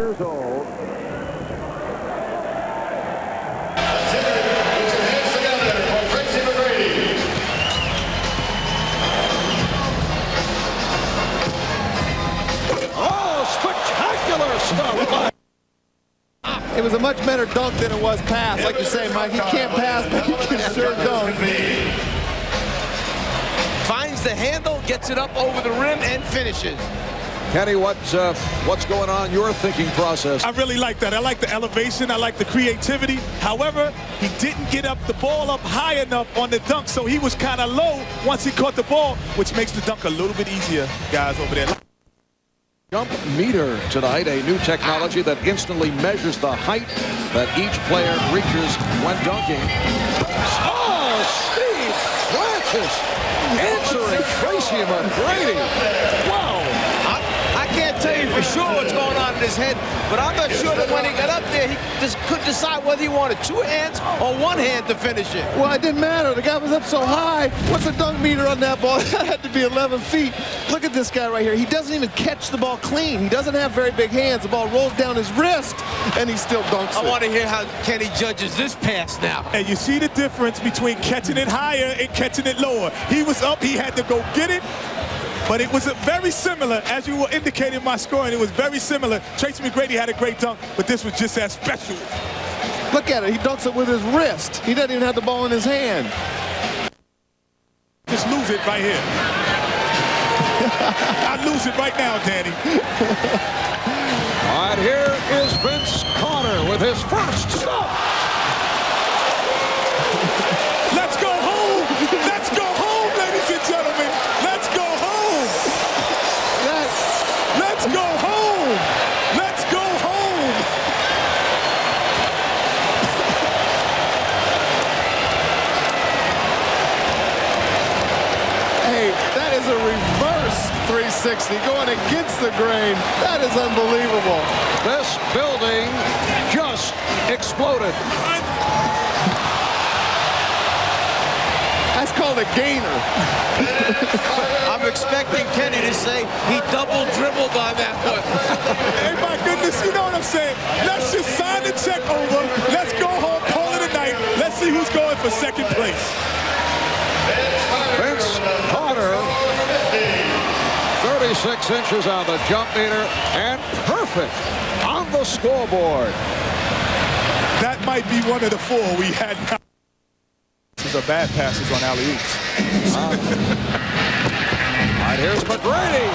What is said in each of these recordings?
Years old. Oh, spectacular stuff! It was a much better dunk than it was pass. Like you say, Mike, he can't pass, but he can sure dunk. Finds the handle, gets it up over the rim, and finishes. Kenny, what's going on in your thinking process? I really like that. I like the elevation. I like the creativity. However, he didn't get the ball up high enough on the dunk, so he was kind of low once he caught the ball, which makes the dunk a little bit easier, guys, over there. Jump meter tonight, a new technology that instantly measures the height that each player reaches when dunking. Oh, Steve Francis answering Tracy McGrady. Wow. I can't tell you for sure what's going on in his head, but I'm not sure that when he got up there, he just couldn't decide whether he wanted two hands or one hand to finish it. Well, it didn't matter. The guy was up so high. What's the dunk meter on that ball? That had to be 11 feet. Look at this guy right here. He doesn't even catch the ball clean. He doesn't have very big hands. The ball rolls down his wrist, and he still dunks it. I want to hear how Kenny judges this pass now. And you see the difference between catching it higher and catching it lower. He was up. He had to go get it. But it was very similar, as you were indicating in my scoring, it was very similar. Tracy McGrady had a great dunk, but this was just as special. Look at it. He dunks it with his wrist. He doesn't even have the ball in his hand. Just lose it right here. I lose it right now, Danny. All right, here is Vince Carter with his first stop. Let's go home. Let's go home, ladies and gentlemen. Let's go home. Let's go home. Let's go home. Hey, that is a reverse 360 going against the grain. That is unbelievable. This building just exploded. That's called a gainer. I'm expecting Kenny to say he double dribbled on that one. Hey, my goodness, you know what I'm saying? Let's just sign the check over. Let's go home, call it a night. Let's see who's going for second place. Vince Carter, 36 inches on the jump meter, and perfect on the scoreboard. That might be one of the four we had now. These are bad passes on alley-oops. All right, here's McGrady.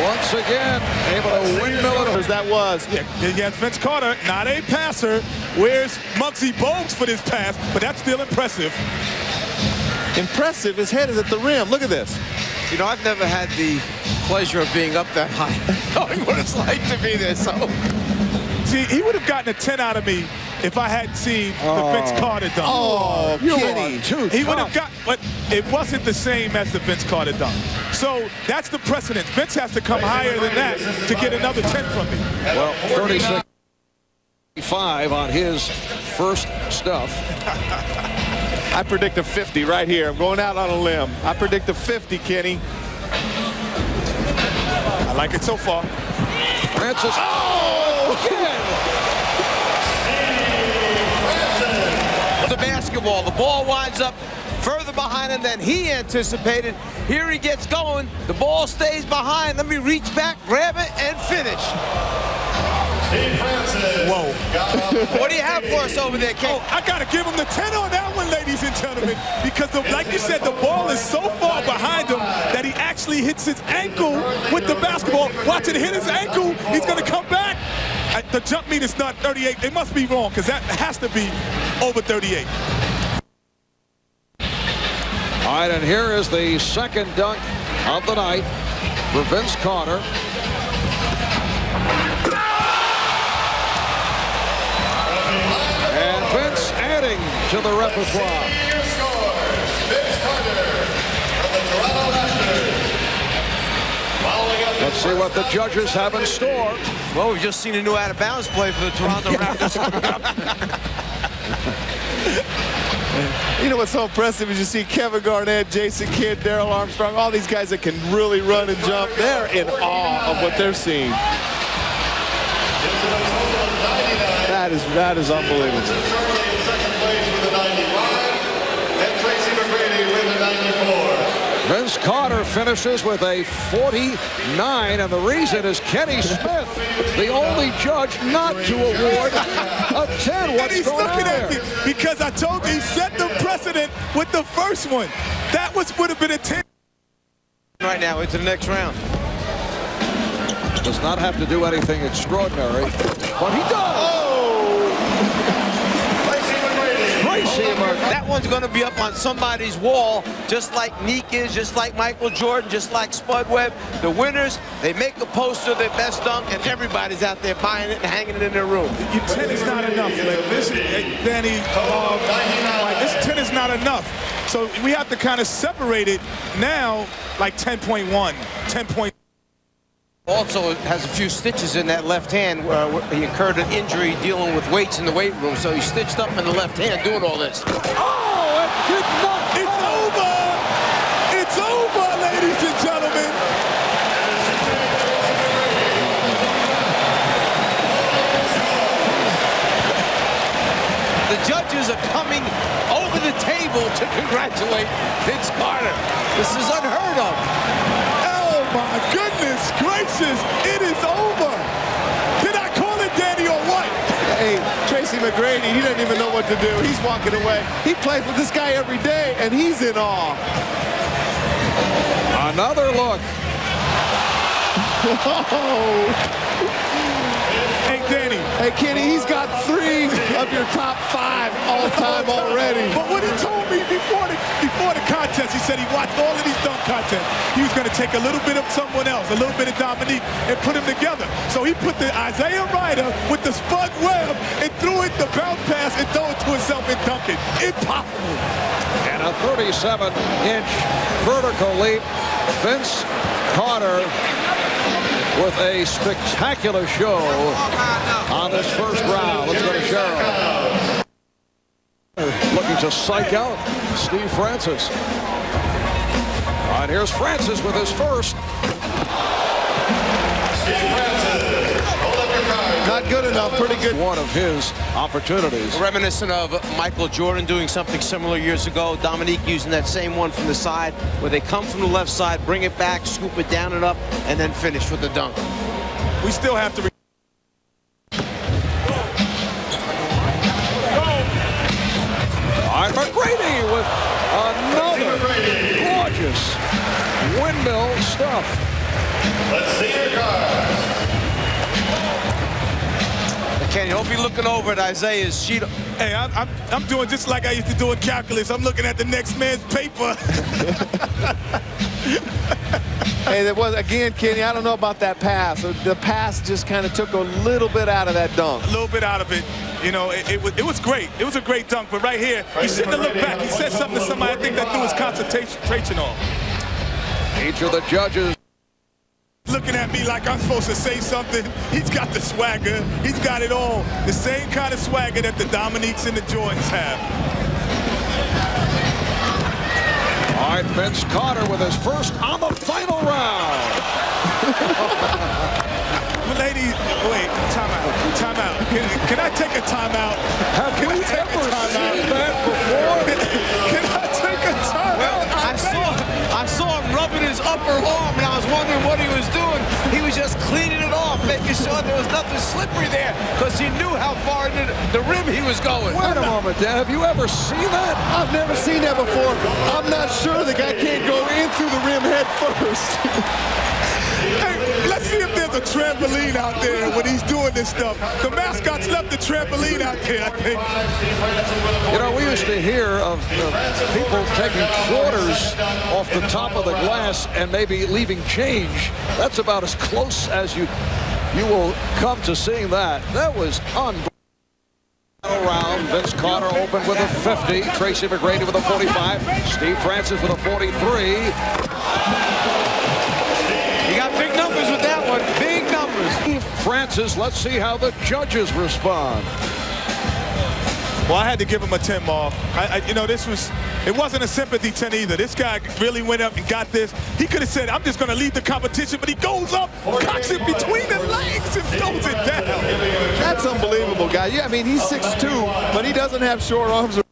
Once again, able to windmill it. As that was. Yeah, against Vince Carter, not a passer. Where's Muggsy Bogues for this pass? But that's still impressive. Impressive. His head is at the rim. Look at this. You know, I've never had the pleasure of being up that high, knowing what it's like to be there. So, see, he would have gotten a 10 out of me if I hadn't seen the Vince Carter dunk. Oh, Kenny. He would have got, but it wasn't the same as the Vince Carter dunk. So that's the precedent. Vince has to come higher than that to get another 10 from me. Well, 36-5 on his first stuff. I predict a 50 right here. I'm going out on a limb. I predict a 50, Kenny. I like it so far. Francis. Oh, again. the basketball. The ball winds up further behind him than he anticipated. Here he gets going. The ball stays behind. Let me reach back, grab it, and finish. Whoa. What do you have for us over there, Ken? Oh, I got to give him the 10 on that one, ladies and gentlemen, because, like you said, the ball is so far behind him that he actually hits his ankle with the basketball. Watch it hit his ankle. He's going to come back. The jump meter's not 38. It must be wrong, because that has to be over 38. All right, and here is the second dunk of the night for Vince Carter. And Vince adding to the repertoire. Let's see what the judges have in store. Well, we've just seen a new out-of-bounds play for the Toronto Raptors coming up. You know what's so impressive is you see Kevin Garnett, Jason Kidd, Daryl Armstrong, all these guys that can really run and jump. They're in awe of what they're seeing. That is unbelievable. Vince Carter finishes with a 49, and the reason is Kenny Smith, the only judge not to award a 10. What's and he's going looking on at there? me because I told you he set the precedent with the first one. That would have been a 10. Right now into the next round. Does not have to do anything extraordinary, but he does. Tracy McGrady. That one's going to be up on somebody's wall, just like Neek is, just like Michael Jordan, just like Spud Webb. The winners, they make a poster of their best dunk, and everybody's out there buying it and hanging it in their room. Your 10 is not enough. Like, this is, Danny, this 10 is not enough. So we have to kind of separate it now, like 10.1, 10.1. Also has a few stitches in that left hand where he incurred an injury dealing with weights in the weight room, so he's stitched up in the left hand doing all this. Oh, it did not. It's over! It's over, ladies and gentlemen! The judges are coming over the table to congratulate Vince Carter. This is unheard of. Oh my goodness gracious, it is over. Did I call it, Danny, or what? Hey, Tracy McGrady, he doesn't even know what to do. He's walking away. He plays with this guy every day, and he's in awe. Another look. Hey, Danny. Hey, Kenny, he's got 3 of your top 5 all time already. But what he told me before the contest, he said he watched all of these dunk contests. He was going to take a little bit of someone else, a little bit of Dominique, and put them together. So he put the Isaiah Ryder with the Spud Webb and threw it the bounce pass and threw it to himself and dunk it. Impossible. And a 37-inch vertical leap. Vince Carter with a spectacular show on this first round. Let's go to Cheryl. Looking to psych out Steve Francis. All right, here's Francis with his first. Not good enough, pretty good. One of his opportunities. Reminiscent of Michael Jordan doing something similar years ago. Dominique using that same one from the side, where they come from the left side, bring it back, scoop it down and up, and then finish with the dunk. We still have to. All right, McGrady with another gorgeous windmill stuff. Let's see your cards. Kenny, hope you're looking over at Isaiah's sheet. Hey, I'm doing just like I used to do in calculus. I'm looking at the next man's paper. Hey, that was, again, Kenny, I don't know about that pass. The pass just kind of took a little bit out of that dunk. A little bit out of it. You know, it was great. It was a great dunk, but right here, you shouldn't have looked back. He said something to somebody. I think that threw his concentration off. Each of the judges Looking at me like I'm supposed to say something. He's got the swagger. He's got it all. The same kind of swagger that the Dominiques and the Jordans have. All right, Vince Carter with his first on the final round. Ladies, wait, time out. Can I take a timeout? Have we ever seen that before? Can I take a timeout? I saw him rubbing his upper arm, and I was wondering what he was doing. He was just cleaning it off, making sure there was nothing slippery there, because he knew how far into the rim he was going. Wait a moment, Dan. Have you ever seen that? I've never seen that before. I'm not sure the guy can't go in through the rim head first. Hey, let's see if there's a trampoline out there when he's doing this stuff. The mascots left the trampoline out there, I think. You know, we used to hear of people taking quarters off the top of the glass and maybe leaving change. That's about as close as you will come to seeing that. That was unbelievable. Round, Vince Carter opened with a 50. Tracy McGrady with a 45. Steve Francis with a 43. You got big numbers with that one. Big numbers. Steve Francis, let's see how the judges respond. Well, I had to give him a 10, Marv. You know, it wasn't a sympathy 10 either. This guy really went up and got this. He could have said, I'm just going to leave the competition, but he goes up, cocks it between the legs, and throws it down. That's unbelievable, guy. Yeah, I mean, he's 6'2", but he doesn't have short arms. Here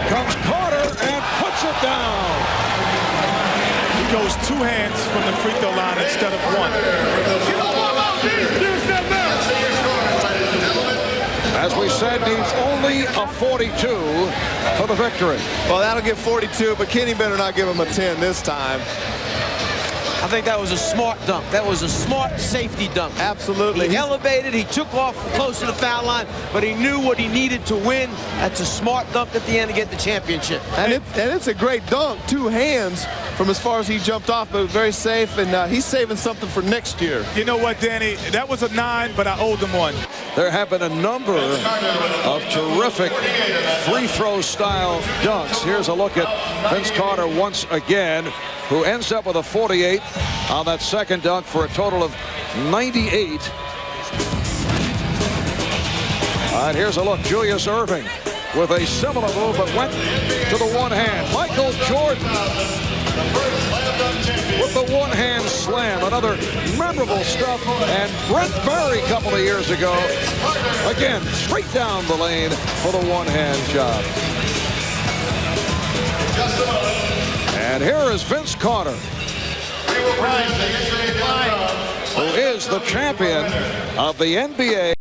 comes Carter and puts it down. He goes 2 hands from the free throw line instead of 1. As we said, needs only a 42 for the victory. Well, that'll get 42, but Kenny better not give him a 10 this time. I think that was a smart dunk. That was a smart safety dunk. Absolutely. He elevated, he took off close to the foul line, but he knew what he needed to win. That's a smart dunk at the end to get the championship. And it's a great dunk, 2 hands from as far as he jumped off, but very safe, and he's saving something for next year. You know what, Danny? That was a 9, but I owed him 1. There have been a number of terrific free throw style dunks. Here's a look at Vince Carter once again, who ends up with a 48 on that second dunk for a total of 98. All right, here's a look. Julius Erving with a similar move, but went to the one hand. Michael Jordan with the one-hand slam. Another memorable stuff. And Brent Barry a couple of years ago, again, straight down the lane for the one-hand job. And here is Vince Carter, who is the champion of the NBA.